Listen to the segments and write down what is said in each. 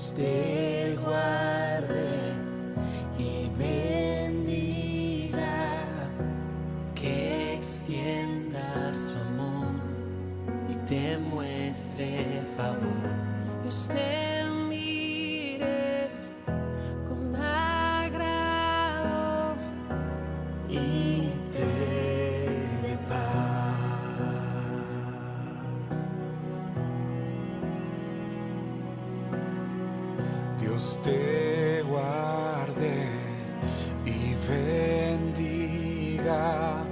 Dios te guarde y bendiga, que extienda su amor y te muestre favor. Dios te mire con agrado y te dé paz. Dios te guarde y bendiga,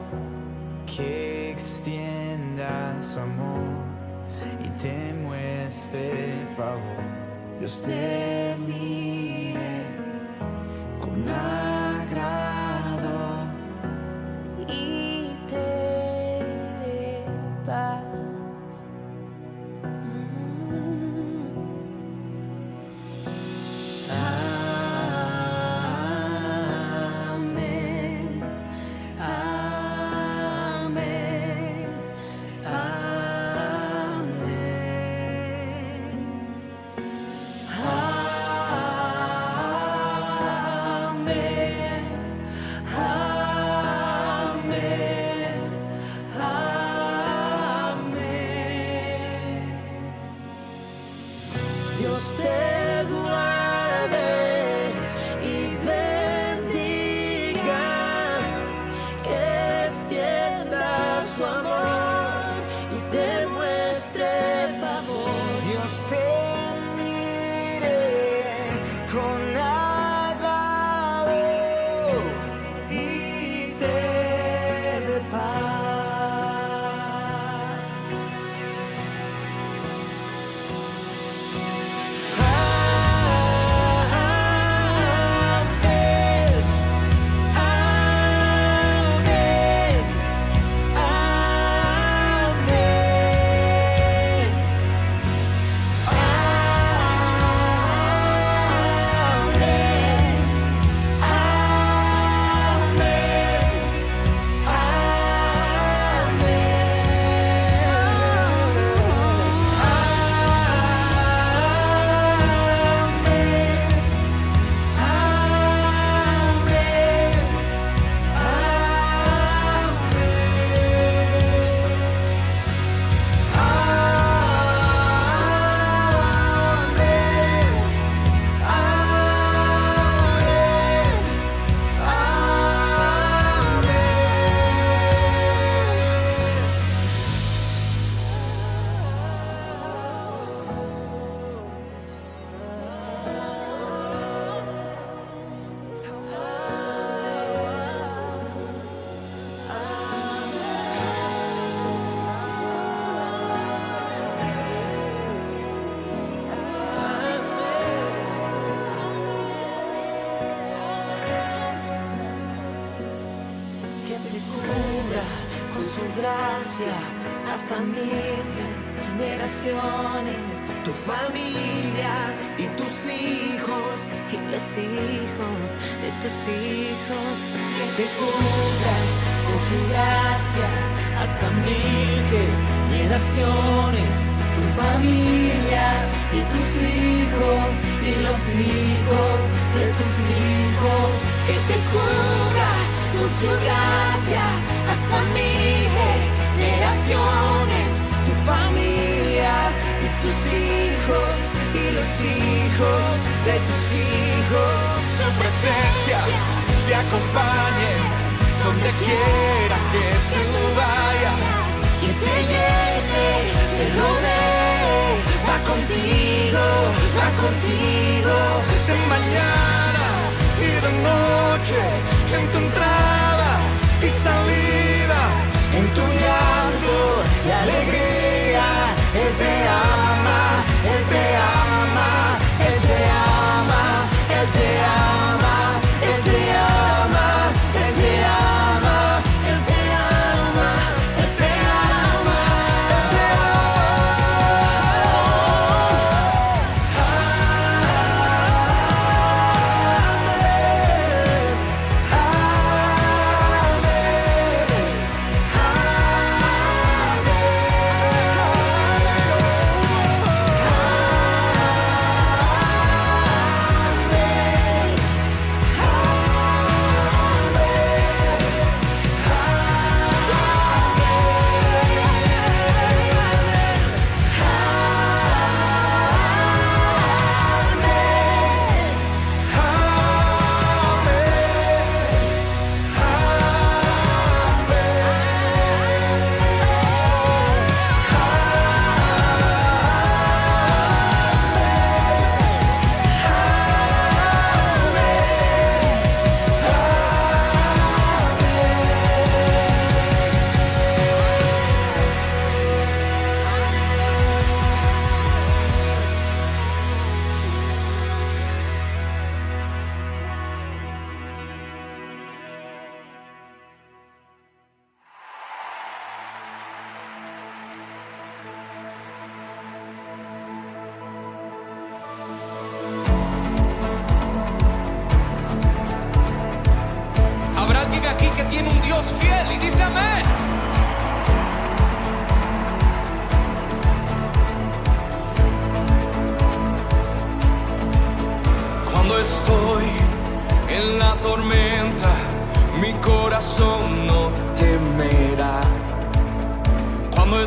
que extienda su amor y te muestre favor. Dios te mire con agrado y te dé paz. Amén, amén, amén, amén, amén, amén. Dios te guarde y bendiga, que extienda su amor y te muestre favor. Dios te mire con agrado y te dé paz. Amén, amén, amén, que te cubra con su gracia hasta 1000 generaciones, tu familia y tus hijos y los hijos de tus hijos, que te cubra con su gracia hasta 1000 generaciones, tu familia y tus hijos y los hijos de tus hijos, que te cubra con su gracia hasta 1000 generaciones, tu familia y tus hijos y los hijos de tus hijos. Su presencia te acompañe donde quiera que tú vayas, que te llene, te rodee, va contigo de mañana y de noche, en tu entrada y salida, en tu llanto y alegría. Él te ama, Él te ama, Él te ama, Él te ama, Él te ama, Él te ama, Él te ama, Él te ama, Él te ama.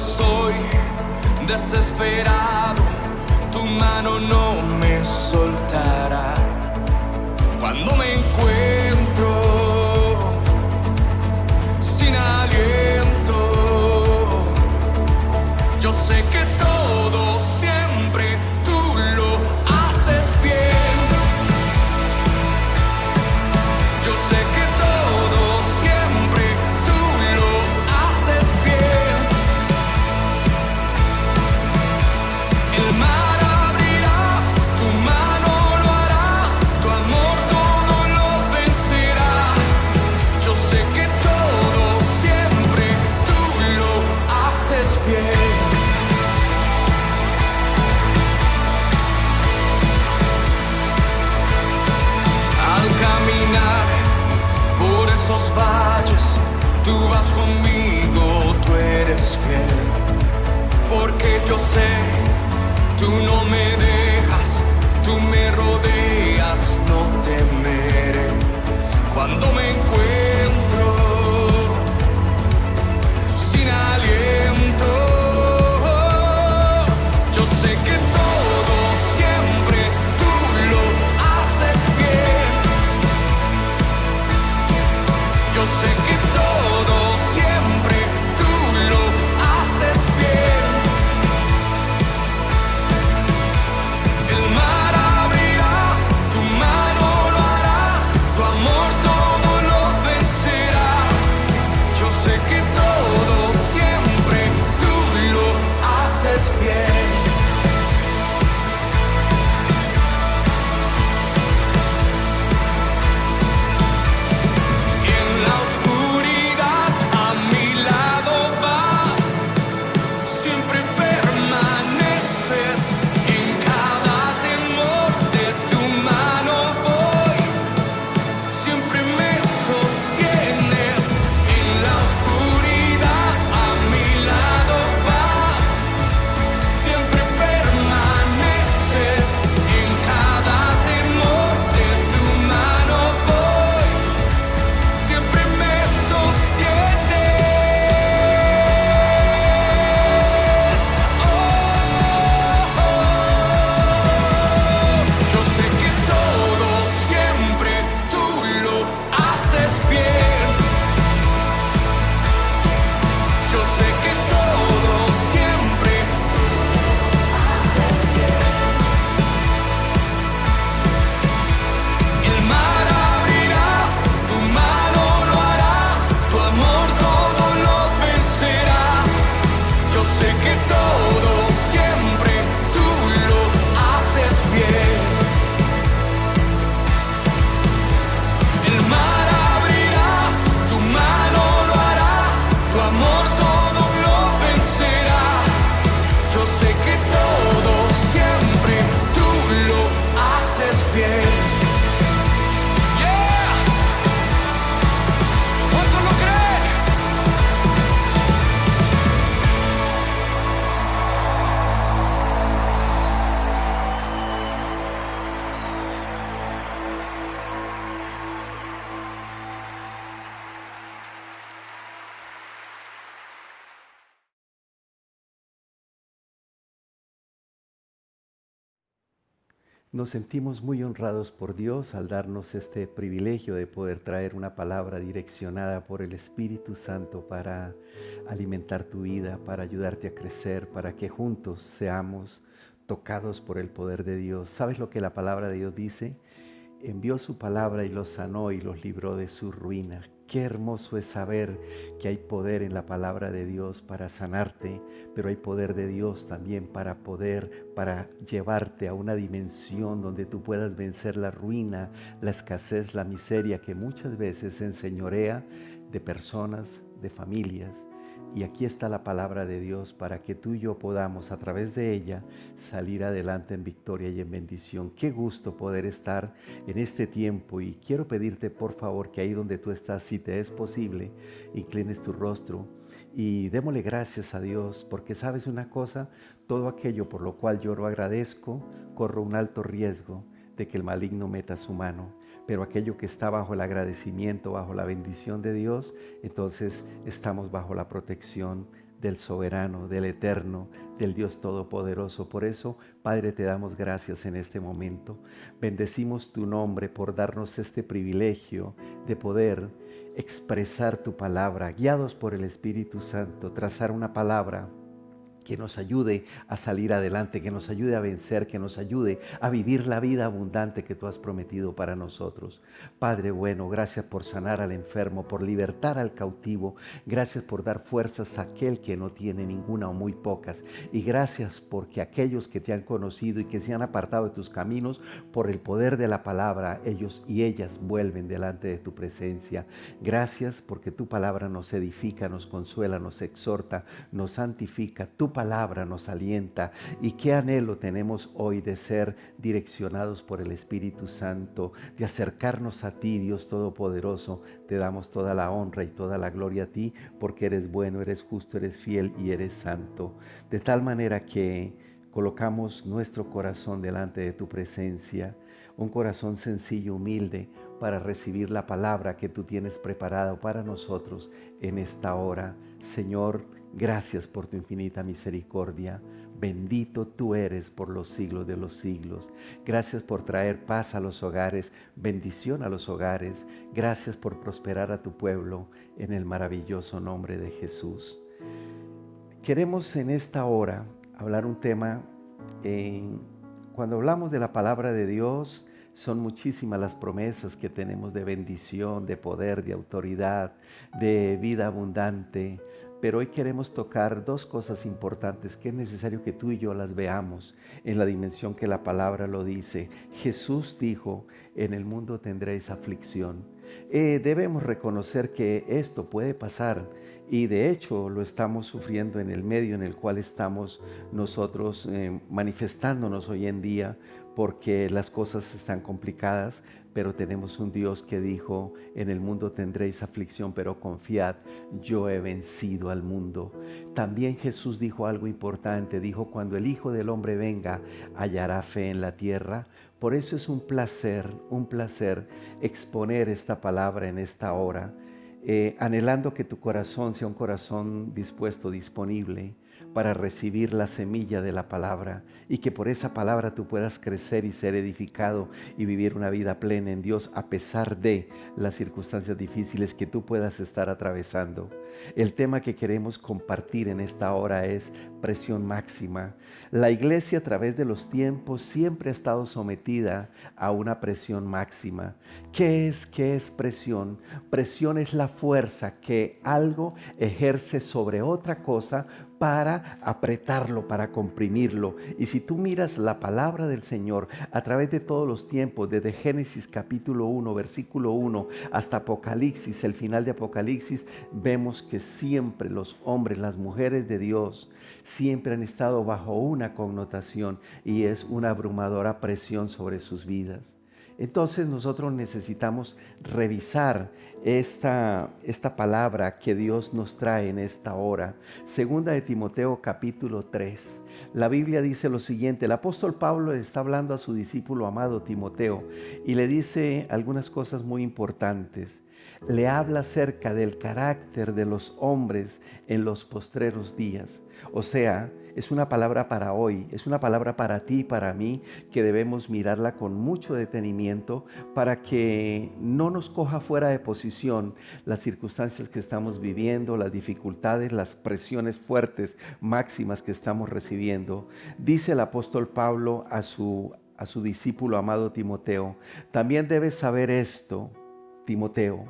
estoy desesperado, tu mano no me soltará. Cuando me encuentro sin aliento, yo sé que todo siempre tú lo haces bien. Yo sé que todo siempre tú lo haces bien. El mar abrirás, tu mano lo hará, tu amor todo lo vencerá. Yo sé que todo siempre tú lo haces bien. Al caminar por esos valles, tú vas conmigo, tú eres fiel. Porque yo sé, tú no me dejas, tú me rodeas, no temeré. Cuando me encuentro sin aliento, yo sé que todo siempre tú lo haces bien. Yo sé que todo siempre tú lo haces bien. El mar abrirás, tu mano lo hará, tu amor todo lo vencerá. Yo sé que todo siempre tú lo haces bien. En la oscuridad a mi lado vas, siempre permaneces. En cada temor de tu mano voy, siempre me sostienes. En la oscuridad a mi lado vas, siempre permaneces. En cada temor de tu mano voy, siempre me sostienes. Yo sé que todo siempre tú lo haces bien. Yo sé que todo siempre el mar abrirás, tu mano lo hará, tu amor todo lo vencerá. Yo sé que todo siempre tú lo haces bien. El mar abrirás, tu mano lo hará, tu amor todo lo vencerá. Yo sé que todo siempre tú lo haces bien. Yeah. ¿Cuántos lo creen? Nos sentimos muy honrados por Dios al darnos este privilegio de poder traer una palabra direccionada por el Espíritu Santo para alimentar tu vida, para ayudarte a crecer, para que juntos seamos tocados por el poder de Dios. ¿Sabes lo que la palabra de Dios dice? Envió su palabra y los sanó y los libró de su ruina. Qué hermoso es saber que hay poder en la palabra de Dios para sanarte, pero hay poder de Dios también para llevarte a una dimensión donde tú puedas vencer la ruina, la escasez, la miseria que muchas veces se enseñorea de personas, de familias. Y aquí está la palabra de Dios para que tú y yo podamos a través de ella salir adelante en victoria y en bendición. Qué gusto poder estar en este tiempo y quiero pedirte por favor que ahí donde tú estás, si te es posible, inclines tu rostro y démosle gracias a Dios, porque sabes una cosa, todo aquello por lo cual yo lo agradezco, corro un alto riesgo de que el maligno meta su mano. pero aquello que está bajo el agradecimiento, bajo la bendición de Dios, entonces estamos bajo la protección del soberano, del eterno, del Dios todopoderoso. Por eso, Padre, te damos gracias en este momento. Bendecimos tu nombre por darnos este privilegio de poder expresar tu palabra, guiados por el Espíritu Santo, trazar una palabra que nos ayude a salir adelante, que nos ayude a vencer, que nos ayude a vivir la vida abundante que tú has prometido para nosotros. Padre bueno, gracias por sanar al enfermo, por libertar al cautivo. Gracias por dar fuerzas a aquel que no tiene ninguna o muy pocas. Y gracias porque aquellos que te han conocido y que se han apartado de tus caminos, por el poder de la palabra, ellos y ellas vuelven delante de tu presencia. Gracias porque tu palabra nos edifica, nos consuela, nos exhorta, nos santifica. Tu palabra nos alienta, y qué anhelo tenemos hoy de ser direccionados por el Espíritu Santo, de acercarnos a ti, Dios Todopoderoso. Te damos toda la honra y toda la gloria a ti, porque eres bueno, eres justo, eres fiel y eres santo. De tal manera que colocamos nuestro corazón delante de tu presencia, un corazón sencillo, humilde, para recibir la palabra que tú tienes preparada para nosotros en esta hora. Señor, gracias por tu infinita misericordia. Bendito tú eres por los siglos de los siglos. Gracias por traer paz a los hogares, bendición a los hogares. Gracias por prosperar a tu pueblo en el maravilloso nombre de Jesús. Queremos en esta hora hablar un tema. Cuando hablamos de la palabra de Dios, son muchísimas las promesas que tenemos de bendición, de poder, de autoridad, de vida abundante. Pero hoy queremos tocar dos cosas importantes que es necesario que tú y yo las veamos en la dimensión que la palabra lo dice. Jesús dijo, en el mundo tendréis aflicción. Debemos reconocer que esto puede pasar, y de hecho lo estamos sufriendo en el medio en el cual estamos nosotros manifestándonos hoy en día, porque las cosas están complicadas. Pero tenemos un Dios que dijo, en el mundo tendréis aflicción, pero confiad, yo he vencido al mundo. También Jesús dijo algo importante, dijo, cuando el Hijo del Hombre venga, hallará fe en la tierra. Por eso es un placer exponer esta palabra en esta hora, anhelando que tu corazón sea un corazón dispuesto, disponible, para recibir la semilla de la palabra, y que por esa palabra tú puedas crecer y ser edificado y vivir una vida plena en Dios a pesar de las circunstancias difíciles que tú puedas estar atravesando. El tema que queremos compartir en esta hora es presión máxima. La iglesia a través de los tiempos siempre ha estado sometida a una presión máxima. ¿Qué es presión? Presión es la fuerza que algo ejerce sobre otra cosa para apretarlo, para comprimirlo. Y si tú miras la palabra del Señor a través de todos los tiempos, desde Génesis capítulo 1, versículo 1, hasta Apocalipsis, el final de Apocalipsis, vemos que siempre los hombres, las mujeres de Dios, siempre han estado bajo una connotación, y es una abrumadora presión sobre sus vidas. Entonces nosotros necesitamos revisar esta palabra que Dios nos trae en esta hora. Segunda de Timoteo capítulo 3. La Biblia dice lo siguiente. El apóstol Pablo le está hablando a su discípulo amado Timoteo y le dice algunas cosas muy importantes. Le habla acerca del carácter de los hombres en los postreros días. O sea, es una palabra para hoy, es una palabra para ti y para mí, que debemos mirarla con mucho detenimiento para que no nos coja fuera de posición las circunstancias que estamos viviendo, las dificultades, las presiones fuertes, máximas que estamos recibiendo. Dice el apóstol Pablo a su discípulo amado Timoteo: también debes saber esto, Timoteo,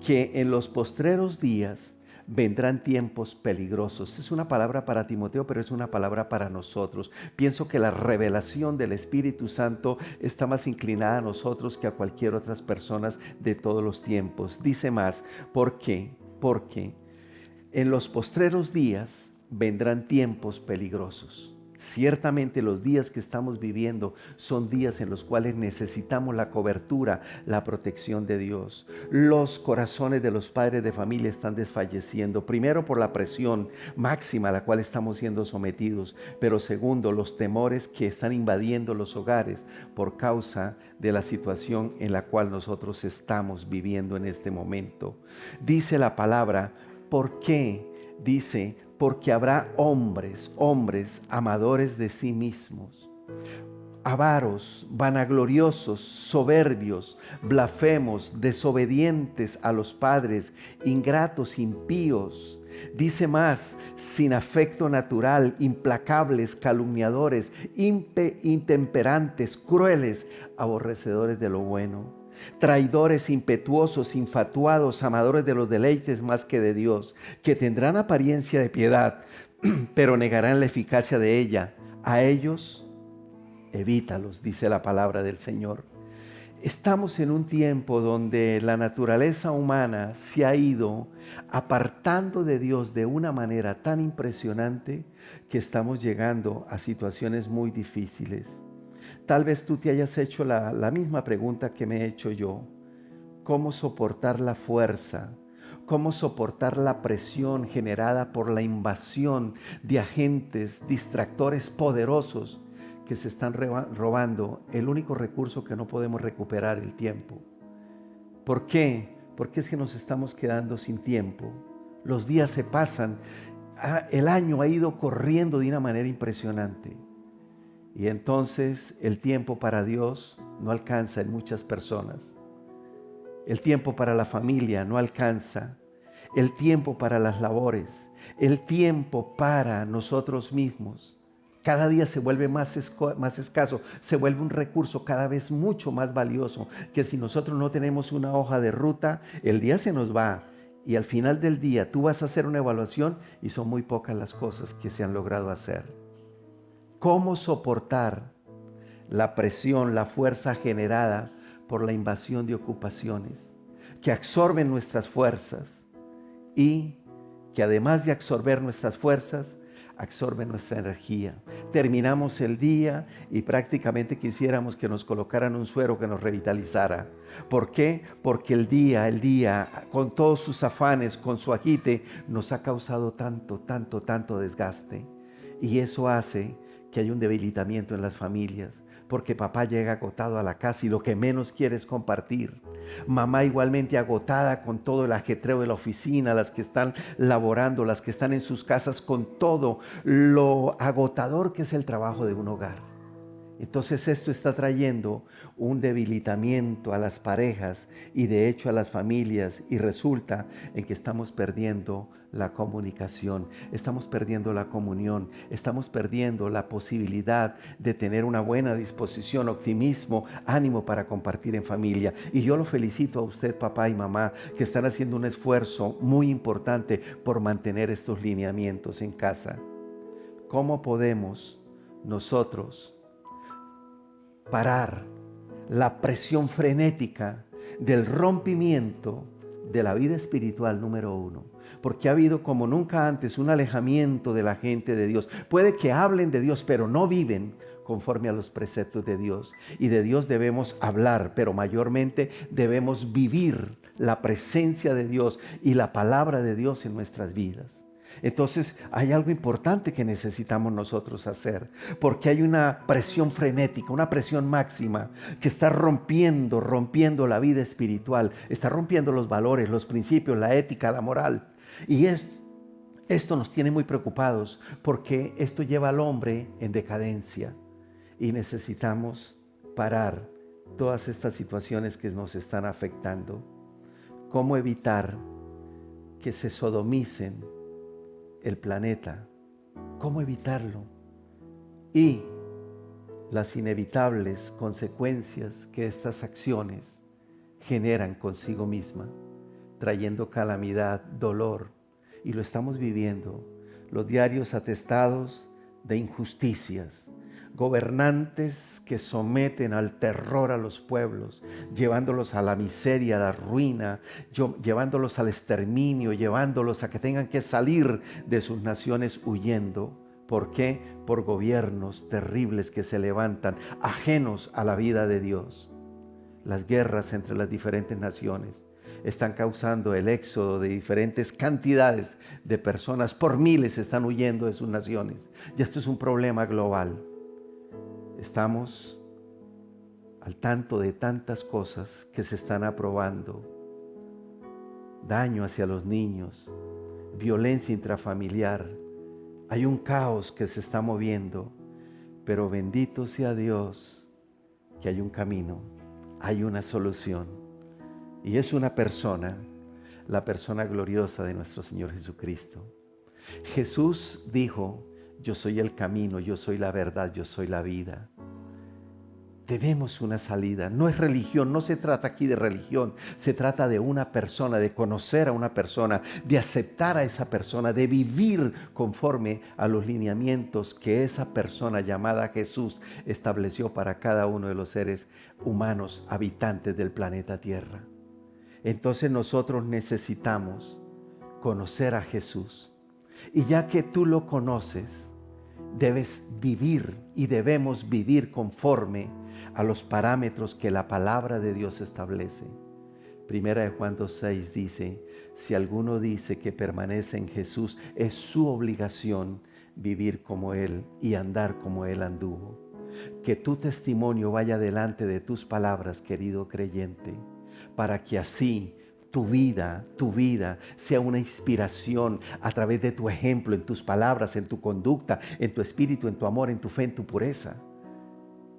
que en los postreros días vendrán tiempos peligrosos. Es una palabra para Timoteo, pero es una palabra para nosotros. Pienso que la revelación del Espíritu Santo está más inclinada a nosotros que a cualquier otras personas de todos los tiempos. Dice más, ¿por qué? Porque en los postreros días vendrán tiempos peligrosos. Ciertamente los días que estamos viviendo son días en los cuales necesitamos la cobertura, la protección de Dios. Los corazones de los padres de familia están desfalleciendo. Primero, por la presión máxima a la cual estamos siendo sometidos. Pero segundo, los temores que están invadiendo los hogares por causa de la situación en la cual nosotros estamos viviendo en este momento. Dice la palabra, ¿por qué? Dice, porque habrá hombres amadores de sí mismos, avaros, vanagloriosos, soberbios, blasfemos, desobedientes a los padres, ingratos, impíos. Dice más, sin afecto natural, implacables, calumniadores, intemperantes, crueles, aborrecedores de lo bueno. Traidores, impetuosos, infatuados, amadores de los deleites más que de Dios, que tendrán apariencia de piedad, pero negarán la eficacia de ella. A ellos, evítalos, dice la palabra del Señor. Estamos en un tiempo donde la naturaleza humana se ha ido apartando de Dios de una manera tan impresionante que estamos llegando a situaciones muy difíciles. Tal vez tú te hayas hecho la misma pregunta que me he hecho yo. ¿Cómo soportar la fuerza? ¿Cómo soportar la presión generada por la invasión de agentes distractores poderosos que se están robando el único recurso que no podemos recuperar, el tiempo? ¿Por qué? Porque es que nos estamos quedando sin tiempo. Los días se pasan. El año ha ido corriendo de una manera impresionante. Y entonces el tiempo para Dios no alcanza en muchas personas. El tiempo para la familia no alcanza. El tiempo para las labores. El tiempo para nosotros mismos. Cada día se vuelve más escaso. Se vuelve un recurso cada vez mucho más valioso. Que si nosotros no tenemos una hoja de ruta, el día se nos va. Y al final del día tú vas a hacer una evaluación y son muy pocas las cosas que se han logrado hacer. ¿Cómo soportar la presión, la fuerza generada por la invasión de ocupaciones que absorben nuestras fuerzas y que además de absorber nuestras fuerzas, absorben nuestra energía? Terminamos el día y prácticamente quisiéramos que nos colocaran un suero que nos revitalizara. ¿Por qué? Porque el día, con todos sus afanes, con su agite, nos ha causado tanto desgaste. Y eso hace que hay un debilitamiento en las familias, porque papá llega agotado a la casa y lo que menos quiere es compartir. Mamá igualmente agotada con todo el ajetreo de la oficina, las que están laborando, las que están en sus casas con todo lo agotador que es el trabajo de un hogar. Entonces esto está trayendo un debilitamiento a las parejas y de hecho a las familias, y resulta en que estamos perdiendo la comunicación, estamos perdiendo la comunión, estamos perdiendo la posibilidad de tener una buena disposición, optimismo, ánimo para compartir en familia. Y yo lo felicito a usted, papá y mamá, que están haciendo un esfuerzo muy importante por mantener estos lineamientos en casa. ¿Cómo podemos nosotros parar la presión frenética del rompimiento de la vida espiritual número 1? Porque ha habido como nunca antes un alejamiento de la gente de Dios. Puede que hablen de Dios, pero no viven conforme a los preceptos de Dios. Y de Dios debemos hablar, pero mayormente debemos vivir la presencia de Dios y la palabra de Dios en nuestras vidas. Entonces hay algo importante que necesitamos nosotros hacer, porque hay una presión frenética, una presión máxima que está rompiendo la vida espiritual, está rompiendo los valores, los principios, la ética, la moral. Y esto nos tiene muy preocupados, porque esto lleva al hombre en decadencia y necesitamos parar todas estas situaciones que nos están afectando. ¿Cómo evitar que se sodomicen el planeta? ¿Cómo evitarlo? Y las inevitables consecuencias que estas acciones generan consigo misma, trayendo calamidad, dolor, y lo estamos viviendo. Los diarios atestados de injusticias, gobernantes que someten al terror a los pueblos, llevándolos a la miseria, a la ruina, llevándolos al exterminio, llevándolos a que tengan que salir de sus naciones huyendo ¿Por qué? Por gobiernos terribles que se levantan, ajenos a la vida de Dios. Las guerras entre las diferentes naciones están causando el éxodo de diferentes cantidades de personas. Por miles están huyendo de sus naciones. Y esto es un problema global. Estamos al tanto de tantas cosas que se están aprobando. Daño hacia los niños, violencia intrafamiliar. Hay un caos que se está moviendo, pero bendito sea Dios que hay un camino, hay una solución. Y es una persona, la persona gloriosa de nuestro Señor Jesucristo. Jesús dijo, yo soy el camino, yo soy la verdad, yo soy la vida. Tenemos una salida, no es religión, no se trata aquí de religión, se trata de una persona, de conocer a una persona, de aceptar a esa persona, de vivir conforme a los lineamientos que esa persona llamada Jesús estableció para cada uno de los seres humanos habitantes del planeta Tierra. Entonces nosotros necesitamos conocer a Jesús. Y ya que tú lo conoces, debes vivir y debemos vivir conforme a los parámetros que la palabra de Dios establece. Primera de Juan 2:6 dice, si alguno dice que permanece en Jesús, es su obligación vivir como Él y andar como Él anduvo. Que tu testimonio vaya delante de tus palabras, querido creyente, para que así tu vida sea una inspiración a través de tu ejemplo, en tus palabras, en tu conducta, en tu espíritu, en tu amor, en tu fe, en tu pureza.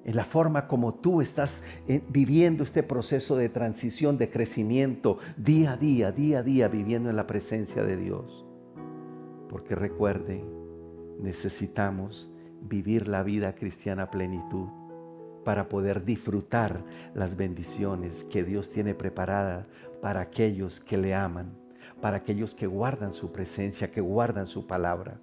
En la forma como tú estás viviendo este proceso de transición, de crecimiento, día a día, viviendo en la presencia de Dios. Porque recuerde, necesitamos vivir la vida cristiana a plenitud para poder disfrutar las bendiciones que Dios tiene preparadas para aquellos que le aman, para aquellos que guardan su presencia, que guardan su palabra.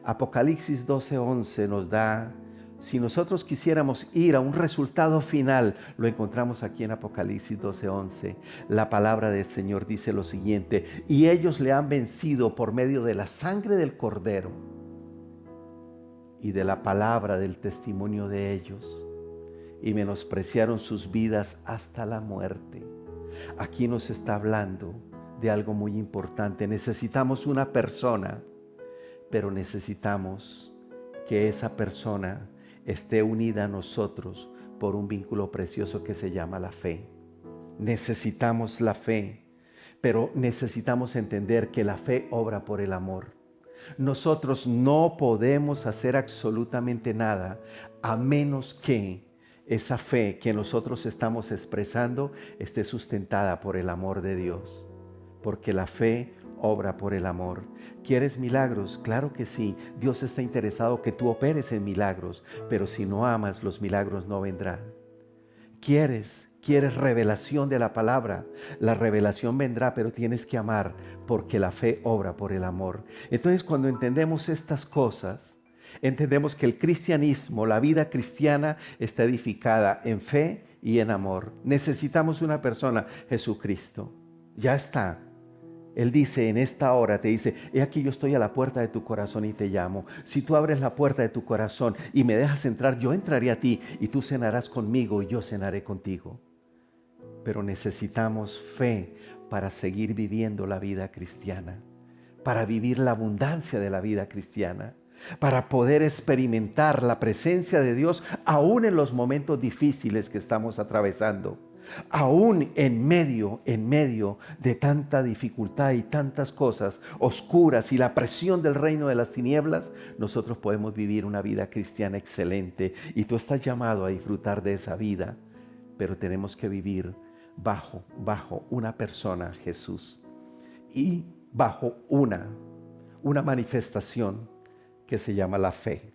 Apocalipsis 12:11 nos da, si nosotros quisiéramos ir a un resultado final, lo encontramos aquí en Apocalipsis 12:11. La palabra del Señor dice lo siguiente, y ellos le han vencido por medio de la sangre del Cordero y de la palabra del testimonio de ellos, y menospreciaron sus vidas hasta la muerte. Aquí nos está hablando de algo muy importante. Necesitamos una persona, pero necesitamos que esa persona esté unida a nosotros por un vínculo precioso que se llama la fe. Necesitamos la fe, pero necesitamos entender que la fe obra por el amor. Nosotros no podemos hacer absolutamente nada a menos que esa fe que nosotros estamos expresando esté sustentada por el amor de Dios, porque la fe obra por el amor. ¿Quieres milagros? Claro que sí. Dios está interesado que tú operes en milagros, pero si no amas, los milagros no vendrán. ¿Quieres revelación de la palabra? La revelación vendrá, pero tienes que amar, porque la fe obra por el amor. Entonces, cuando entendemos estas cosas, entendemos que el cristianismo, la vida cristiana, está edificada en fe y en amor. Necesitamos una persona, Jesucristo. Ya está. Él dice en esta hora, te dice, he aquí yo estoy a la puerta de tu corazón y te llamo. Si tú abres la puerta de tu corazón y me dejas entrar, yo entraré a ti y tú cenarás conmigo y yo cenaré contigo. Pero necesitamos fe para seguir viviendo la vida cristiana, para vivir la abundancia de la vida cristiana, para poder experimentar la presencia de Dios aún en los momentos difíciles que estamos atravesando. Aún en medio de tanta dificultad y tantas cosas oscuras y la presión del reino de las tinieblas, nosotros podemos vivir una vida cristiana excelente. Y tú estás llamado a disfrutar de esa vida, pero tenemos que vivir bajo una persona, Jesús, y bajo una manifestación que se llama la fe.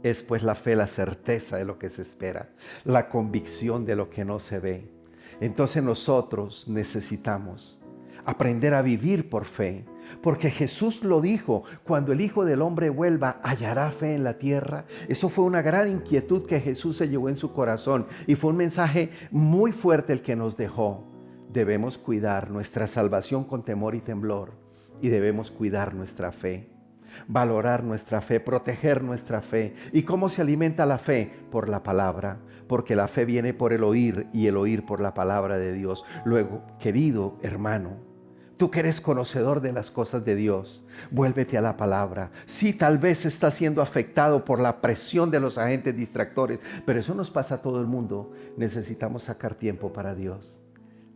Es pues la fe la certeza de lo que se espera, la convicción de lo que no se ve. Entonces nosotros necesitamos aprender a vivir por fe, porque Jesús lo dijo, cuando el Hijo del Hombre vuelva, ¿hallará fe en la tierra? Eso fue una gran inquietud que Jesús se llevó en su corazón y fue un mensaje muy fuerte el que nos dejó. Debemos cuidar nuestra salvación con temor y temblor y debemos cuidar nuestra fe. valorar nuestra fe, proteger nuestra fe. ¿Y cómo se alimenta la fe? Por la palabra, porque la fe viene por el oír y el oír por la palabra de Dios. Luego, querido hermano, tú que eres conocedor de las cosas de Dios, vuélvete a la palabra. Sí, tal vez estás siendo afectado por la presión de los agentes distractores, pero eso nos pasa a todo el mundo. Necesitamos sacar tiempo para Dios.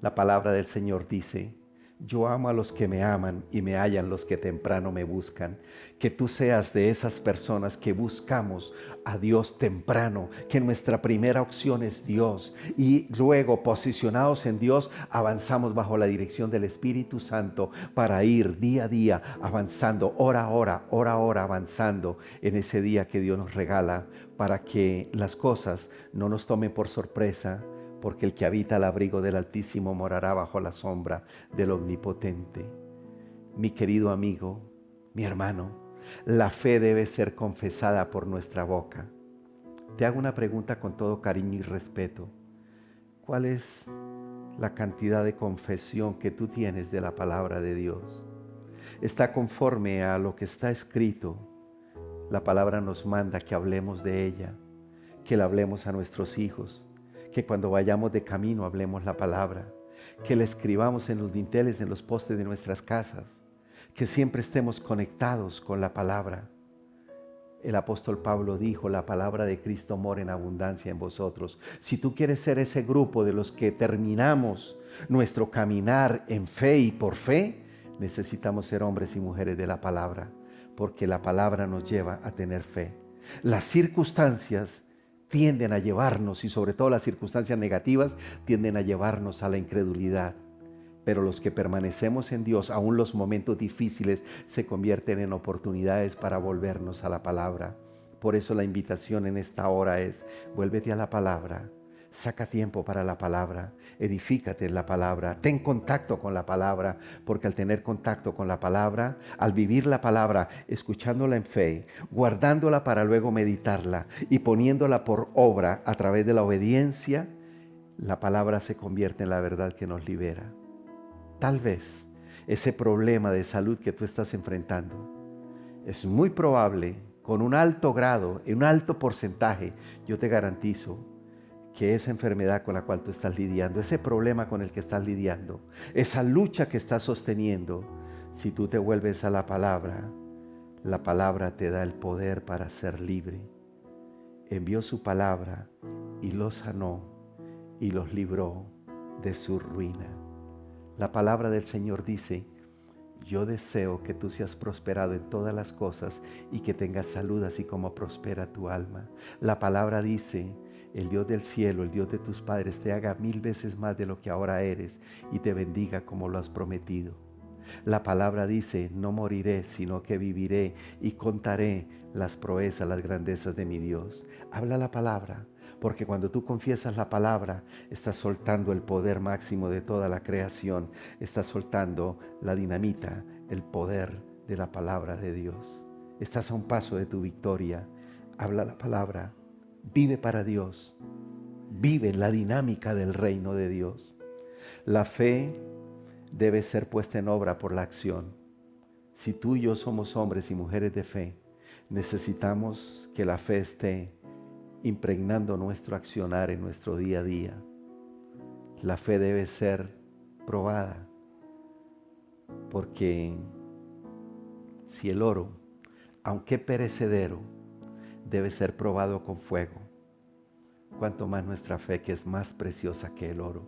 La palabra del Señor dice: yo amo a los que me aman y me hallan los que temprano me buscan. Que tú seas de esas personas que buscamos a Dios temprano, que nuestra primera opción es Dios y luego, posicionados en Dios, avanzamos bajo la dirección del Espíritu Santo para ir día a día avanzando, hora a hora avanzando en ese día que Dios nos regala, para que las cosas no nos tomen por sorpresa, porque el que habita al abrigo del Altísimo morará bajo la sombra del Omnipotente. Mi querido amigo, mi hermano, la fe debe ser confesada por nuestra boca. Te hago una pregunta con todo cariño y respeto. ¿Cuál es la cantidad de confesión que tú tienes de la palabra de Dios? ¿Está conforme a lo que está escrito? La palabra nos manda que hablemos de ella, que la hablemos a nuestros hijos, que cuando vayamos de camino hablemos la palabra, que la escribamos en los dinteles, en los postes de nuestras casas, que siempre estemos conectados con la palabra. El apóstol Pablo dijo: la palabra de Cristo mora en abundancia en vosotros. Si tú quieres ser ese grupo de los que terminamos nuestro caminar en fe y por fe, necesitamos ser hombres y mujeres de la palabra, porque la palabra nos lleva a tener fe. Las circunstancias tienden a llevarnos, y sobre todo las circunstancias negativas, tienden a llevarnos a la incredulidad. Pero los que permanecemos en Dios, aún los momentos difíciles se convierten en oportunidades para volvernos a la palabra. Por eso la invitación en esta hora es: vuélvete a la palabra. Saca tiempo para la palabra, edifícate en la palabra, ten contacto con la palabra, porque al tener contacto con la palabra, al vivir la palabra, escuchándola en fe, guardándola para luego meditarla y poniéndola por obra a través de la obediencia, la palabra se convierte en la verdad que nos libera. Tal vez ese problema de salud que tú estás enfrentando es muy probable, con un alto grado, en un alto porcentaje, yo te garantizo que esa enfermedad con la cual tú estás lidiando, ese problema con el que estás lidiando, esa lucha que estás sosteniendo, si tú te vuelves a la palabra te da el poder para ser libre. Envió su palabra y los sanó y los libró de su ruina. La palabra del Señor dice: yo deseo que tú seas prosperado en todas las cosas y que tengas salud así como prospera tu alma. La palabra dice: el Dios del cielo, el Dios de tus padres, te haga 1000 veces más de lo que ahora eres y te bendiga como lo has prometido. La palabra dice: no moriré, sino que viviré y contaré las proezas, las grandezas de mi Dios. Habla la palabra, porque cuando tú confiesas la palabra, estás soltando el poder máximo de toda la creación. Estás soltando la dinamita, el poder de la palabra de Dios. Estás a un paso de tu victoria. Habla la palabra. Vive para Dios, vive la dinámica del reino de Dios. La fe debe ser puesta en obra por la acción. Si tú y yo somos hombres y mujeres de fe, necesitamos que la fe esté impregnando nuestro accionar en nuestro día a día. La fe debe ser probada, porque si el oro, aunque perecedero, debe ser probado con fuego, cuanto más nuestra fe, que es más preciosa que el oro.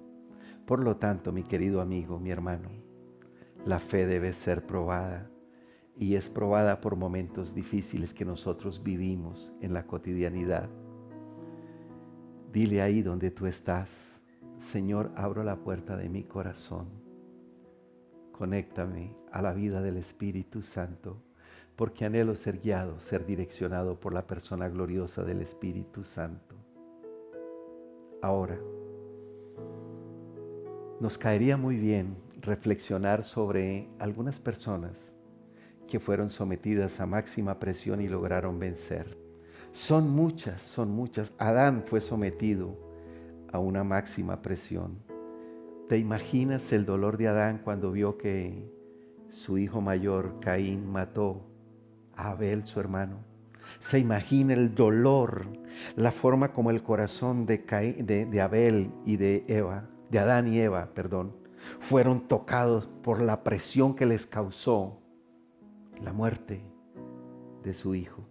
Por lo tanto, mi querido amigo, mi hermano, la fe debe ser probada, y es probada por momentos difíciles que nosotros vivimos en la cotidianidad. Dile ahí donde tú estás: Señor, abro la puerta de mi corazón, conéctame a la vida del Espíritu Santo, porque anhelo ser guiado, ser direccionado por la persona gloriosa del Espíritu Santo. Ahora, nos caería muy bien reflexionar sobre algunas personas que fueron sometidas a máxima presión y lograron vencer. Son muchas. Adán fue sometido a una máxima presión. ¿Te imaginas el dolor de Adán cuando vio que su hijo mayor, Caín, mató a Abel, su hermano. Se imagina el dolor, la forma como el corazón de Abel y de Adán y Eva, fueron tocados por la presión que les causó la muerte de su hijo.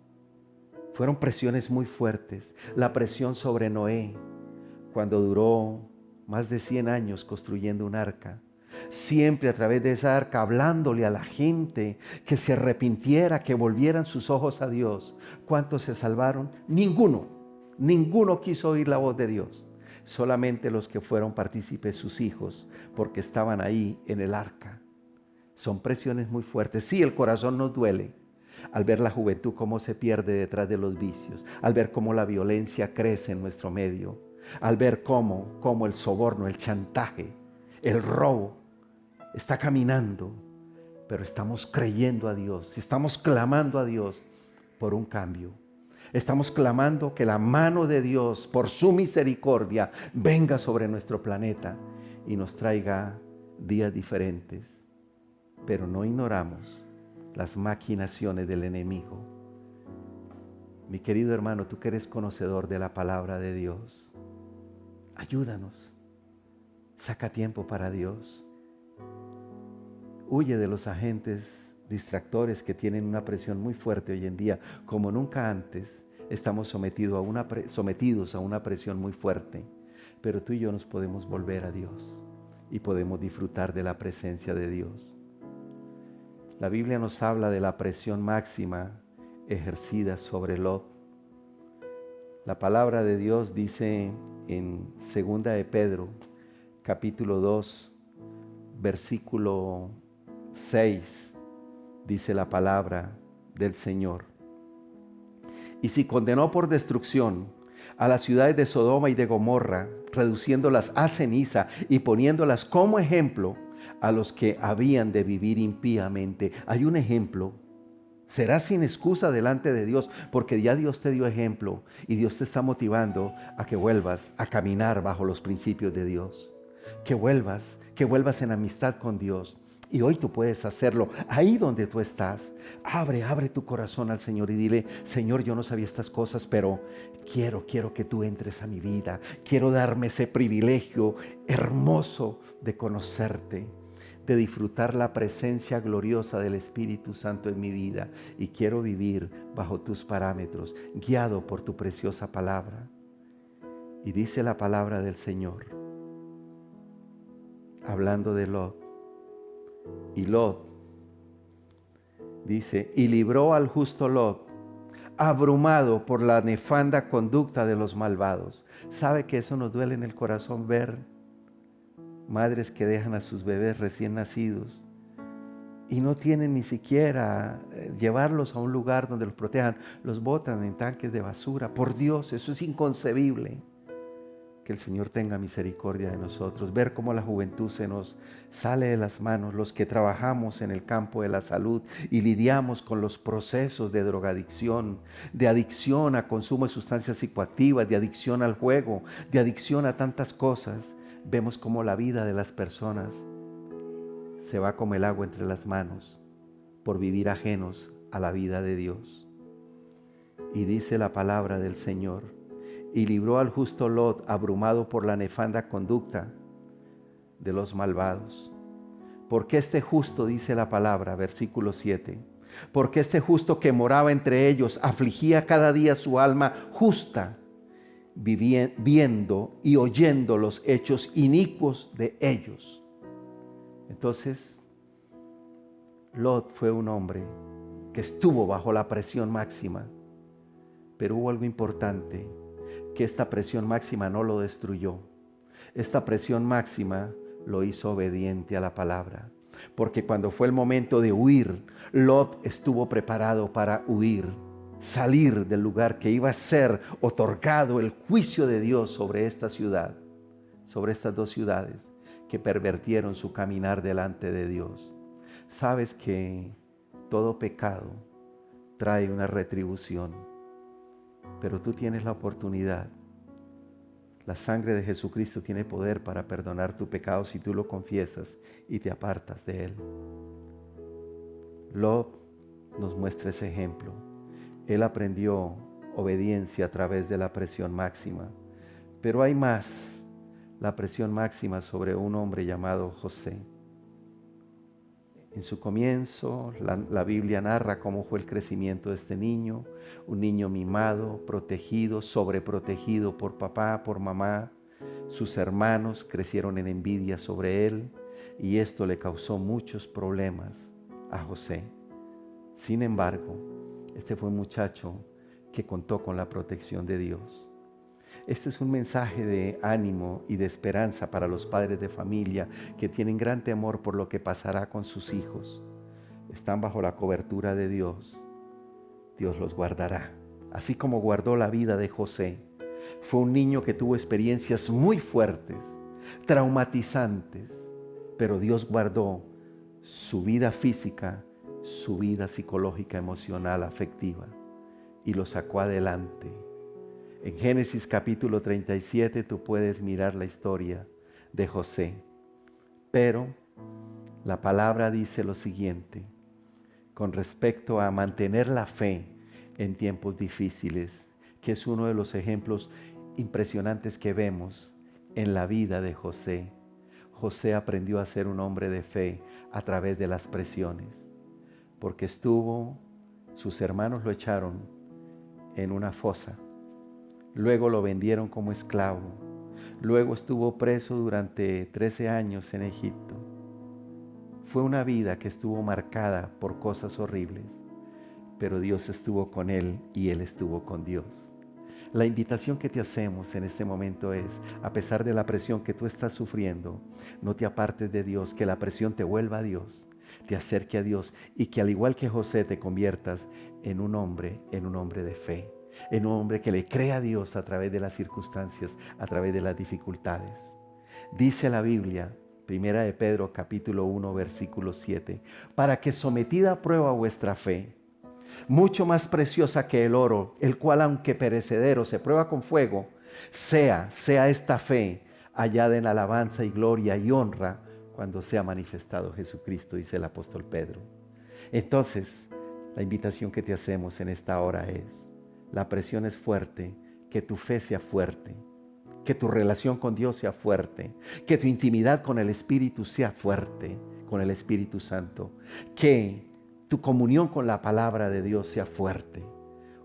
Fueron presiones muy fuertes. La presión sobre Noé, cuando duró más de 100 años construyendo un arca. Siempre a través de esa arca hablándole a la gente que se arrepintiera, que volvieran sus ojos a Dios. ¿Cuántos se salvaron? Ninguno quiso oír la voz de Dios. Solamente los que fueron partícipes, sus hijos, porque estaban ahí en el arca. Son presiones muy fuertes. Sí, el corazón nos duele al ver la juventud cómo se pierde detrás de los vicios, al ver cómo la violencia crece en nuestro medio, al ver cómo el soborno, el chantaje, el robo está caminando. Pero estamos creyendo a Dios, estamos clamando a Dios por un cambio. Estamos clamando que la mano de Dios, por su misericordia, venga sobre nuestro planeta y nos traiga días diferentes. Pero no ignoramos las maquinaciones del enemigo. Mi querido hermano, tú que eres conocedor de la palabra de Dios, ayúdanos. Saca tiempo para Dios. Huye de los agentes distractores que tienen una presión muy fuerte hoy en día. Como nunca antes estamos sometidos a una presión muy fuerte. Pero tú y yo nos podemos volver a Dios y podemos disfrutar de la presencia de Dios. La Biblia nos habla de la presión máxima ejercida sobre Lot. La palabra de Dios dice en 2 de Pedro, capítulo 2, versículo 6, dice la palabra del Señor. Y si condenó por destrucción a las ciudades de Sodoma y de Gomorra, reduciéndolas a ceniza y poniéndolas como ejemplo a los que habían de vivir impíamente. Hay un ejemplo. Serás sin excusa delante de Dios, porque ya Dios te dio ejemplo y Dios te está motivando a que vuelvas a caminar bajo los principios de Dios. Que vuelvas en amistad con Dios. Y hoy tú puedes hacerlo ahí donde tú estás. Abre tu corazón al Señor y dile: Señor, yo no sabía estas cosas, pero quiero que tú entres a mi vida. Quiero darme ese privilegio hermoso de conocerte, de disfrutar la presencia gloriosa del Espíritu Santo en mi vida. Y quiero vivir bajo tus parámetros, guiado por tu preciosa palabra. Y dice la palabra del Señor, hablando de Lot. Y Lot dice: y libró al justo Lot, abrumado por la nefanda conducta de los malvados. ¿Sabe que eso nos duele en el corazón ver madres que dejan a sus bebés recién nacidos y no tienen ni siquiera llevarlos a un lugar donde los protejan? Los botan en tanques de basura. Por Dios, eso es inconcebible. Que el Señor tenga misericordia de nosotros. Ver cómo la juventud se nos sale de las manos, los que trabajamos en el campo de la salud y lidiamos con los procesos de drogadicción, de adicción a consumo de sustancias psicoactivas, de adicción al juego, de adicción a tantas cosas. Vemos cómo la vida de las personas se va como el agua entre las manos por vivir ajenos a la vida de Dios. Y dice la palabra del Señor: y libró al justo Lot, abrumado por la nefanda conducta de los malvados. Porque este justo, dice la palabra, versículo 7, porque este justo que moraba entre ellos afligía cada día su alma justa, viendo y oyendo los hechos inicuos de ellos. Entonces, Lot fue un hombre que estuvo bajo la presión máxima, pero hubo algo importante, que esta presión máxima no lo destruyó. Esta presión máxima lo hizo obediente a la palabra. Porque cuando fue el momento de huir, Lot estuvo preparado para huir, salir del lugar que iba a ser otorgado el juicio de Dios sobre esta ciudad, sobre estas dos ciudades que pervertieron su caminar delante de Dios. Sabes que todo pecado trae una retribución. Pero tú tienes la oportunidad. La sangre de Jesucristo tiene poder para perdonar tu pecado si tú lo confiesas y te apartas de él. Lot nos muestra ese ejemplo. Él aprendió obediencia a través de la presión máxima. Pero hay más, la presión máxima sobre un hombre llamado José. En su comienzo, la Biblia narra cómo fue el crecimiento de este niño, un niño mimado, protegido, sobreprotegido por papá, por mamá. Sus hermanos crecieron en envidia sobre él y esto le causó muchos problemas a José. Sin embargo, este fue un muchacho que contó con la protección de Dios. Este es un mensaje de ánimo y de esperanza para los padres de familia que tienen gran temor por lo que pasará con sus hijos. Están bajo la cobertura de Dios. Dios los guardará, así como guardó la vida de José. Fue un niño que tuvo experiencias muy fuertes, traumatizantes, pero Dios guardó su vida física, su vida psicológica, emocional, afectiva y lo sacó adelante. En Génesis capítulo 37 tú puedes mirar la historia de José. Pero la palabra dice lo siguiente con respecto a mantener la fe en tiempos difíciles, que es uno de los ejemplos impresionantes que vemos en la vida de José. José aprendió a ser un hombre de fe a través de las presiones, porque sus hermanos lo echaron en una fosa. Luego lo vendieron como esclavo. Luego estuvo preso durante 13 años en Egipto. Fue una vida que estuvo marcada por cosas horribles, pero Dios estuvo con él y él estuvo con Dios. La invitación que te hacemos en este momento es, a pesar de la presión que tú estás sufriendo, no te apartes de Dios, que la presión te vuelva a Dios, te acerque a Dios y que al igual que José te conviertas en un hombre de fe. En un hombre que le crea a Dios a través de las circunstancias, a través de las dificultades. Dice la Biblia, 1 de Pedro capítulo 1 versículo 7, para que sometida a prueba vuestra fe, mucho más preciosa que el oro, el cual aunque perecedero se prueba con fuego, sea esta fe hallada en alabanza y gloria y honra cuando sea manifestado Jesucristo, dice el apóstol Pedro. Entonces, la invitación que te hacemos en esta hora es, la presión es fuerte, que tu fe sea fuerte, que tu relación con Dios sea fuerte, que tu intimidad con el Espíritu sea fuerte, con el Espíritu Santo, que tu comunión con la palabra de Dios sea fuerte,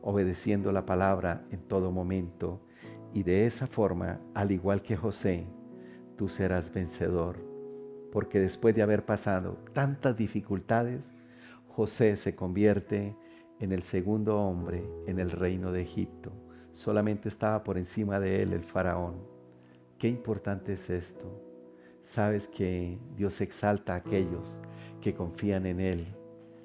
obedeciendo la palabra en todo momento. Y de esa forma, al igual que José, tú serás vencedor, porque después de haber pasado tantas dificultades, José se convierte en el segundo hombre en el reino de Egipto. Solamente estaba por encima de él el faraón. Qué importante es esto. Sabes que Dios exalta a aquellos que confían en él,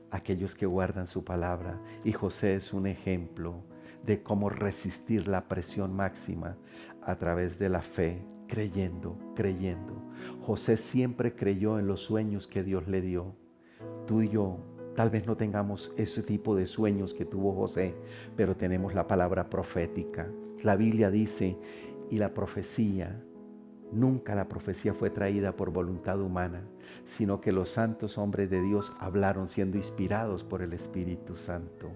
aquellos que guardan su palabra. Y José es un ejemplo de cómo resistir la presión máxima a través de la fe, creyendo. José siempre creyó en los sueños que Dios le dio. Tú y yo tal vez no tengamos ese tipo de sueños que tuvo José, pero tenemos la palabra profética. La Biblia dice, y la profecía, nunca la profecía fue traída por voluntad humana, sino que los santos hombres de Dios hablaron siendo inspirados por el Espíritu Santo.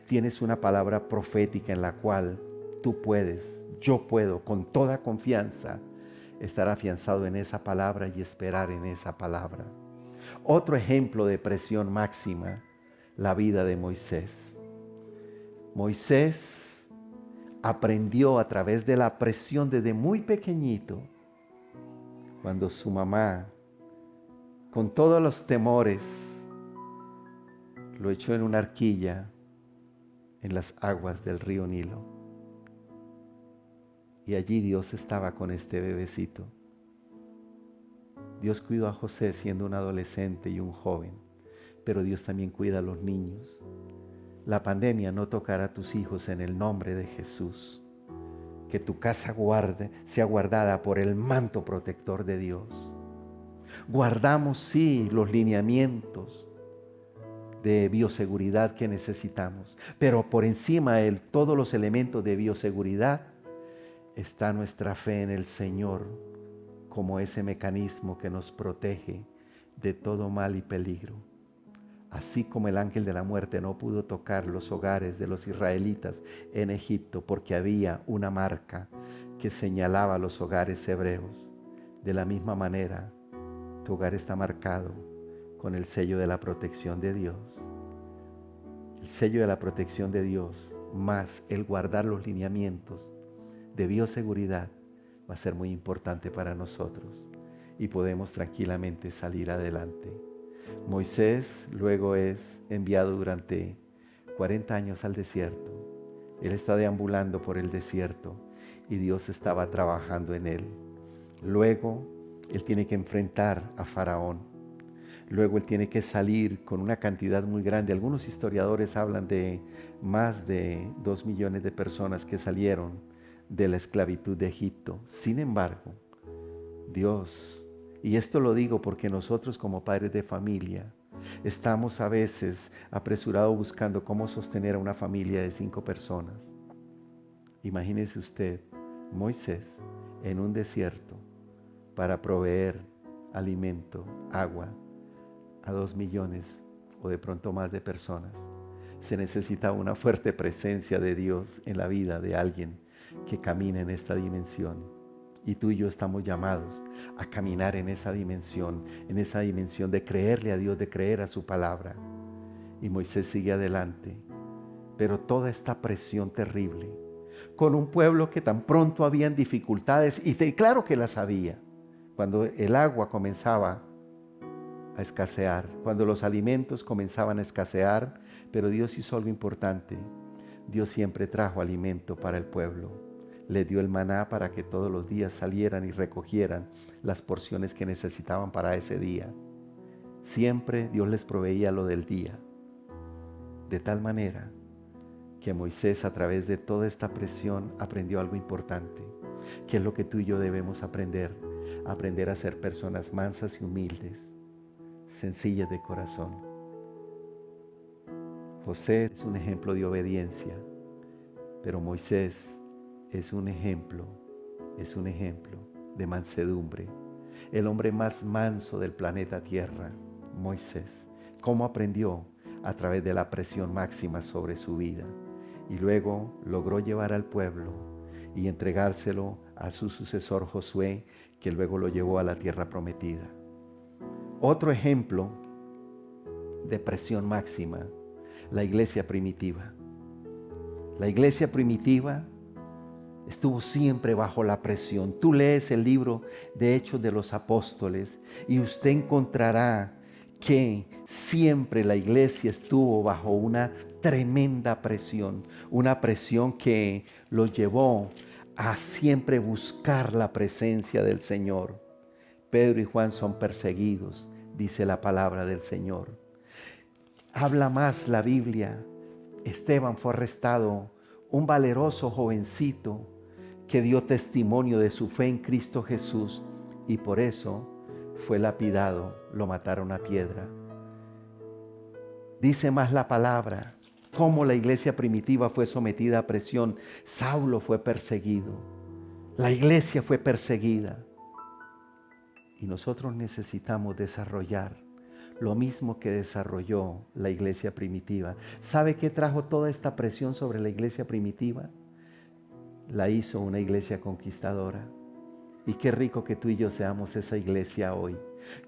Tienes una palabra profética en la cual tú puedes, yo puedo, con toda confianza, estar afianzado en esa palabra y esperar en esa palabra. Otro ejemplo de presión máxima, la vida de Moisés. Moisés aprendió a través de la presión desde muy pequeñito, cuando su mamá, con todos los temores, lo echó en una arquilla en las aguas del río Nilo. Y allí Dios estaba con este bebecito. Dios cuidó a José siendo un adolescente y un joven, pero Dios también cuida a los niños. La pandemia no tocará a tus hijos en el nombre de Jesús. Que tu casa sea guardada por el manto protector de Dios. Guardamos, sí, los lineamientos de bioseguridad que necesitamos, pero por encima de todos los elementos de bioseguridad está nuestra fe en el Señor, como ese mecanismo que nos protege de todo mal y peligro. Así como el ángel de la muerte no pudo tocar los hogares de los israelitas en Egipto porque había una marca que señalaba los hogares hebreos, de la misma manera tu hogar está marcado con el sello de la protección de Dios. El sello de la protección de Dios más el guardar los lineamientos de bioseguridad va a ser muy importante para nosotros y podemos tranquilamente salir adelante. Moisés luego es enviado durante 40 años al desierto. Él está deambulando por el desierto y Dios estaba trabajando en él. Luego él tiene que enfrentar a Faraón. Luego él tiene que salir con una cantidad muy grande. Algunos historiadores hablan de más de 2 millones de personas que salieron de la esclavitud de Egipto. Sin embargo, Dios, y esto lo digo porque nosotros como padres de familia estamos a veces apresurados buscando cómo sostener a una familia de 5 personas. Imagínese usted, Moisés en un desierto para proveer alimento, agua a 2 millones o de pronto más de personas. Se necesita una fuerte presencia de Dios en la vida de alguien que camine en esta dimensión. Y tú y yo estamos llamados a caminar en esa dimensión de creerle a Dios, de creer a su palabra. Y Moisés sigue adelante, pero toda esta presión terrible, con un pueblo que tan pronto habían dificultades, y claro que las había, cuando el agua comenzaba a escasear, cuando los alimentos comenzaban a escasear, pero Dios hizo algo importante. Dios siempre trajo alimento para el pueblo. Le dio el maná para que todos los días salieran y recogieran las porciones que necesitaban para ese día. Siempre Dios les proveía lo del día. De tal manera que Moisés, a través de toda esta presión, aprendió algo importante, que es lo que tú y yo debemos aprender a ser personas mansas y humildes, sencillas de corazón. José es un ejemplo de obediencia, pero Moisés es un ejemplo de mansedumbre. El hombre más manso del planeta Tierra, Moisés. ¿Cómo aprendió? A través de la presión máxima sobre su vida. Y luego logró llevar al pueblo y entregárselo a su sucesor Josué, que luego lo llevó a la tierra prometida. Otro ejemplo de presión máxima, la iglesia primitiva. La iglesia primitiva estuvo siempre bajo la presión. Tú lees el libro de Hechos de los Apóstoles y usted encontrará que siempre la iglesia estuvo bajo una tremenda presión, una presión que los llevó a siempre buscar la presencia del Señor. Pedro y Juan son perseguidos, dice la palabra del Señor. Habla más la Biblia. Esteban fue arrestado, un valeroso jovencito que dio testimonio de su fe en Cristo Jesús, y por eso fue lapidado, lo mataron a piedra. Dice más la palabra, cómo la iglesia primitiva fue sometida a presión. Saulo fue perseguido, la iglesia fue perseguida. Y nosotros necesitamos desarrollar lo mismo que desarrolló la iglesia primitiva. ¿Sabe qué trajo toda esta presión sobre la iglesia primitiva? La hizo una iglesia conquistadora. Y qué rico que tú y yo seamos esa iglesia hoy,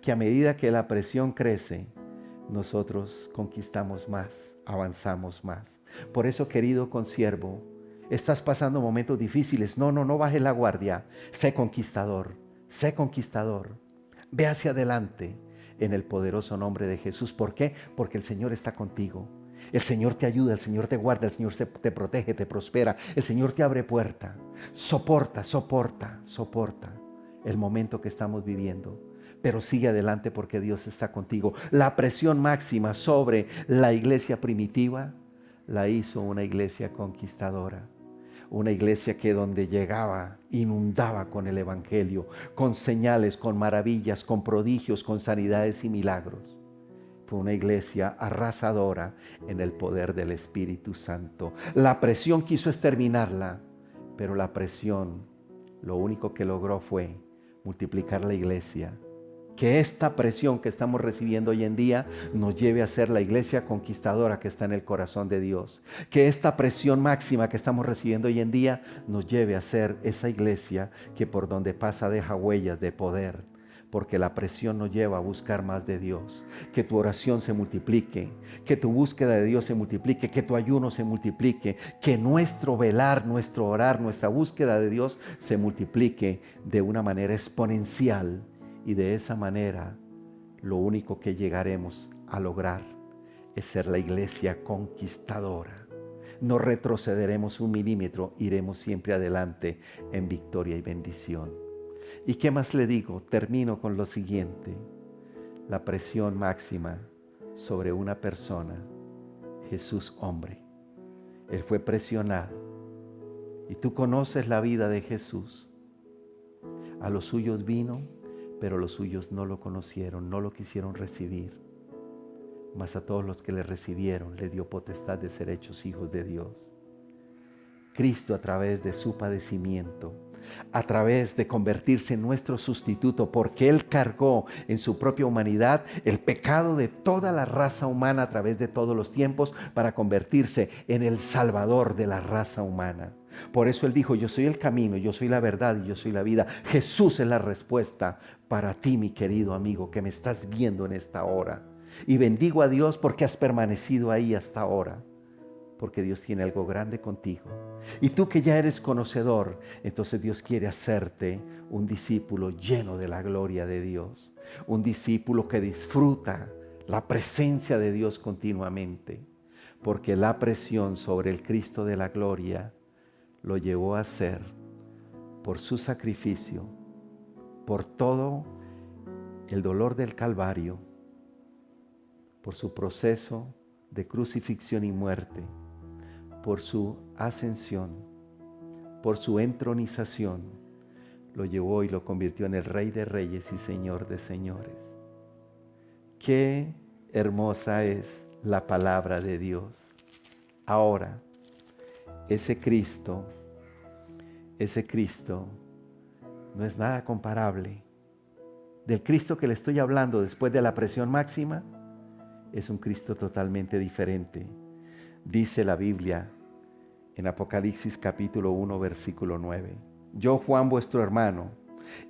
que a medida que la presión crece, nosotros conquistamos más, avanzamos más. Por eso, querido consiervo, estás pasando momentos difíciles. No bajes la guardia. Sé conquistador, sé conquistador. Ve hacia adelante en el poderoso nombre de Jesús. ¿Por qué? Porque el Señor está contigo. El Señor te ayuda, el Señor te guarda, el Señor te protege, te prospera. El Señor te abre puerta. Soporta el momento que estamos viviendo. Pero sigue adelante porque Dios está contigo. La presión máxima sobre la iglesia primitiva la hizo una iglesia conquistadora. Una iglesia que donde llegaba inundaba con el evangelio, con señales, con maravillas, con prodigios, con sanidades y milagros. Fue una iglesia arrasadora en el poder del Espíritu Santo. La presión quiso exterminarla, pero la presión lo único que logró fue multiplicar la iglesia Que esta presión que estamos recibiendo hoy en día nos lleve a ser la iglesia conquistadora que está en el corazón de Dios. Que esta presión máxima que estamos recibiendo hoy en día nos lleve a ser esa iglesia que por donde pasa deja huellas de poder. Porque la presión nos lleva a buscar más de Dios. Que tu oración se multiplique, que tu búsqueda de Dios se multiplique, que tu ayuno se multiplique, que nuestro velar, nuestro orar, nuestra búsqueda de Dios se multiplique de una manera exponencial. Y de esa manera, lo único que llegaremos a lograr es ser la iglesia conquistadora. No retrocederemos un milímetro, iremos siempre adelante en victoria y bendición. ¿Y qué más le digo? Termino con lo siguiente. La presión máxima sobre una persona, Jesús hombre. Él fue presionado. Y tú conoces la vida de Jesús. A los suyos vino, pero los suyos no lo conocieron, no lo quisieron recibir. Mas a todos los que le recibieron, le dio potestad de ser hechos hijos de Dios. Cristo, a través de su padecimiento, a través de convertirse en nuestro sustituto, porque Él cargó en su propia humanidad el pecado de toda la raza humana a través de todos los tiempos, para convertirse en el Salvador de la raza humana. Por eso Él dijo: yo soy el camino, yo soy la verdad y yo soy la vida. Jesús es la respuesta para ti, mi querido amigo, que me estás viendo en esta hora. Y bendigo a Dios porque has permanecido ahí hasta ahora, porque Dios tiene algo grande contigo. Y tú que ya eres conocedor, entonces Dios quiere hacerte un discípulo lleno de la gloria de Dios, un discípulo que disfruta la presencia de Dios continuamente, porque la presión sobre el Cristo de la gloria lo llevó a hacer por su sacrificio, por todo el dolor del Calvario, por su proceso de crucifixión y muerte, por su ascensión, por su entronización, lo llevó y lo convirtió en el Rey de Reyes y Señor de Señores. Qué hermosa es la palabra de Dios. Ahora, ese Cristo no es nada comparable. Del Cristo que le estoy hablando después de la presión máxima, es un Cristo totalmente diferente. Dice la Biblia en Apocalipsis capítulo 1, versículo 9. Yo, Juan, vuestro hermano,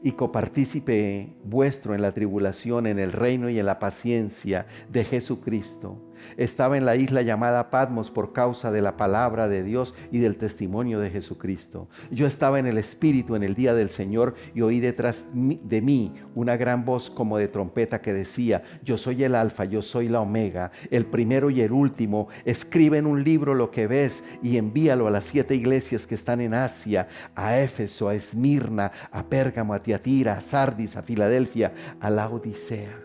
y copartícipe vuestro en la tribulación, en el reino y en la paciencia de Jesucristo, estaba en la isla llamada Patmos por causa de la palabra de Dios y del testimonio de Jesucristo. Yo estaba en el Espíritu en el día del Señor y oí detrás de mí una gran voz como de trompeta que decía: yo soy el Alfa, yo soy la Omega, el primero y el último. Escribe en un libro lo que ves y envíalo a las 7 iglesias que están en Asia: a Éfeso, a Esmirna, a Pérgamo, a Tiatira, a Sardis, a Filadelfia, a Laodicea.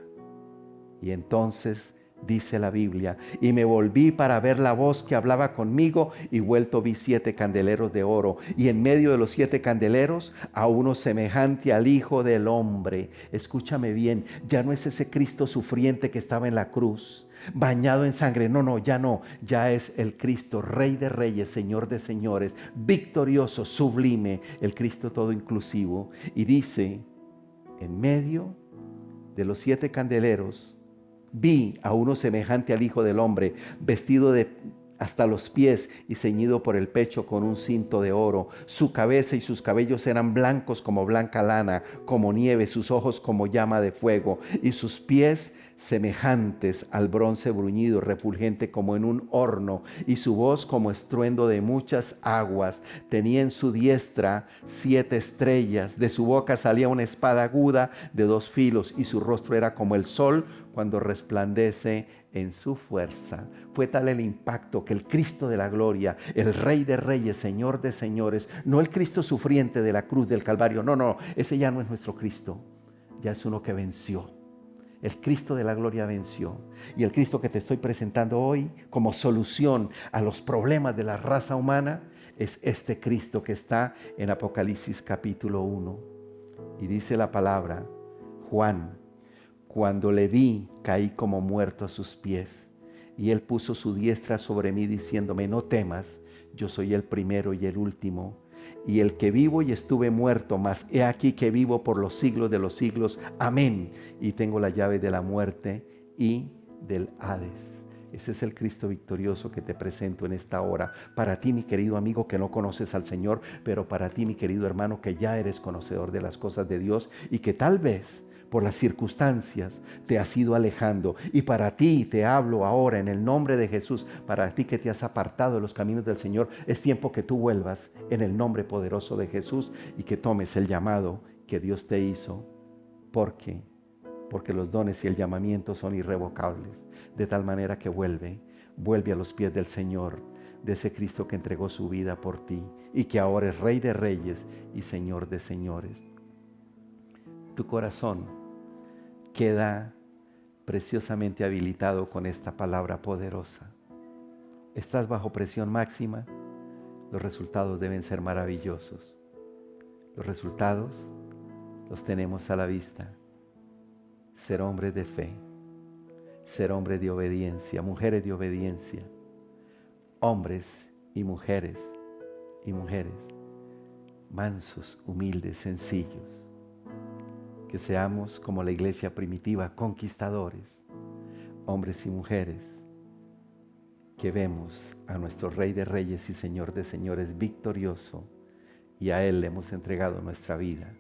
Y entonces dice la Biblia: y me volví para ver la voz que hablaba conmigo, y vuelto vi 7 candeleros de oro, y en medio de los 7 candeleros a uno semejante al Hijo del Hombre. Escúchame bien, ya no es ese Cristo sufriente que estaba en la cruz, bañado en sangre. No, ya es el Cristo, Rey de Reyes, Señor de Señores, victorioso, sublime, el Cristo todo inclusivo. Y dice: en medio de los 7 candeleros vi a uno semejante al Hijo del Hombre, vestido de hasta los pies y ceñido por el pecho con un cinto de oro. Su cabeza y sus cabellos eran blancos como blanca lana, como nieve, sus ojos como llama de fuego, y sus pies semejantes al bronce bruñido, refulgente como en un horno, y su voz como estruendo de muchas aguas. Tenía en su diestra 7 estrellas, de su boca salía una espada aguda de 2 filos, y su rostro era como el sol cuando resplandece en su fuerza. Fue tal el impacto que el Cristo de la gloria, el Rey de Reyes, Señor de Señores, no el Cristo sufriente de la cruz del Calvario, no, ese ya no es nuestro Cristo, ya es uno que venció. El Cristo de la gloria venció. Y el Cristo que te estoy presentando hoy como solución a los problemas de la raza humana es este Cristo que está en Apocalipsis capítulo 1. Y dice la palabra: Juan, cuando le vi, caí como muerto a sus pies. Y él puso su diestra sobre mí diciéndome: no temas, yo soy el primero y el último, y el que vivo y estuve muerto, mas he aquí que vivo por los siglos de los siglos. Amén. Y tengo la llave de la muerte y del Hades. Ese es el Cristo victorioso que te presento en esta hora. Para ti, mi querido amigo, que no conoces al Señor, pero para ti, mi querido hermano, que ya eres conocedor de las cosas de Dios y que tal vez por las circunstancias te has ido alejando. Y para ti te hablo ahora en el nombre de Jesús. Para ti que te has apartado de los caminos del Señor, es tiempo que tú vuelvas en el nombre poderoso de Jesús y que tomes el llamado que Dios te hizo. Porque los dones y el llamamiento son irrevocables, de tal manera que vuelve a los pies del Señor, de ese Cristo que entregó su vida por ti y que ahora es Rey de Reyes y Señor de Señores. Tu corazón queda preciosamente habilitado con esta palabra poderosa. Estás bajo presión máxima, los resultados deben ser maravillosos. Los resultados los tenemos a la vista. Ser hombres de fe, ser hombres de obediencia, mujeres de obediencia, hombres y mujeres, mansos, humildes, sencillos. Que seamos como la iglesia primitiva, conquistadores, hombres y mujeres, que vemos a nuestro Rey de Reyes y Señor de Señores victorioso y a Él le hemos entregado nuestra vida.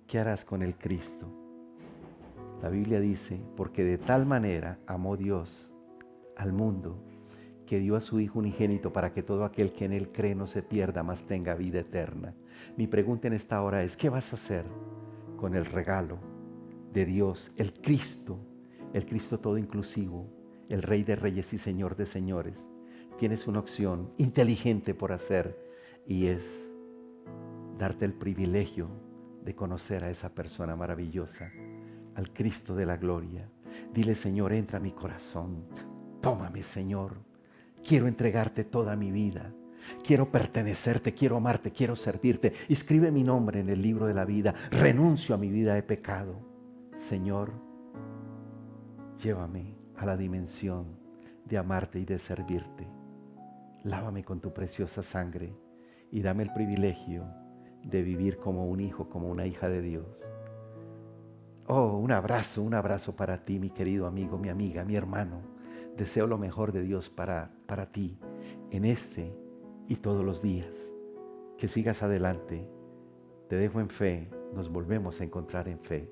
¿Qué harás con el Cristo? La Biblia dice, porque de tal manera amó Dios al mundo, que dio a su Hijo unigénito para que todo aquel que en Él cree no se pierda, mas tenga vida eterna. Mi pregunta en esta hora es, ¿qué vas a hacer con el regalo de Dios, el Cristo todo inclusivo, el Rey de Reyes y Señor de Señores? Tienes una opción inteligente por hacer y es darte el privilegio de conocer a esa persona maravillosa, al Cristo de la gloria. Dile, Señor, entra a mi corazón, tómame, Señor, quiero entregarte toda mi vida, quiero pertenecerte, quiero amarte, quiero servirte. Escribe mi nombre en el libro de la vida, renuncio a mi vida de pecado. Señor, llévame a la dimensión de amarte y de servirte. Lávame con tu preciosa sangre y dame el privilegio de vivir como un hijo, como una hija de Dios. Oh, un abrazo para ti, mi querido amigo, mi amiga, mi hermano. Deseo lo mejor de Dios para ti en este y todos los días. Que sigas adelante. Te dejo en fe. Nos volvemos a encontrar en fe.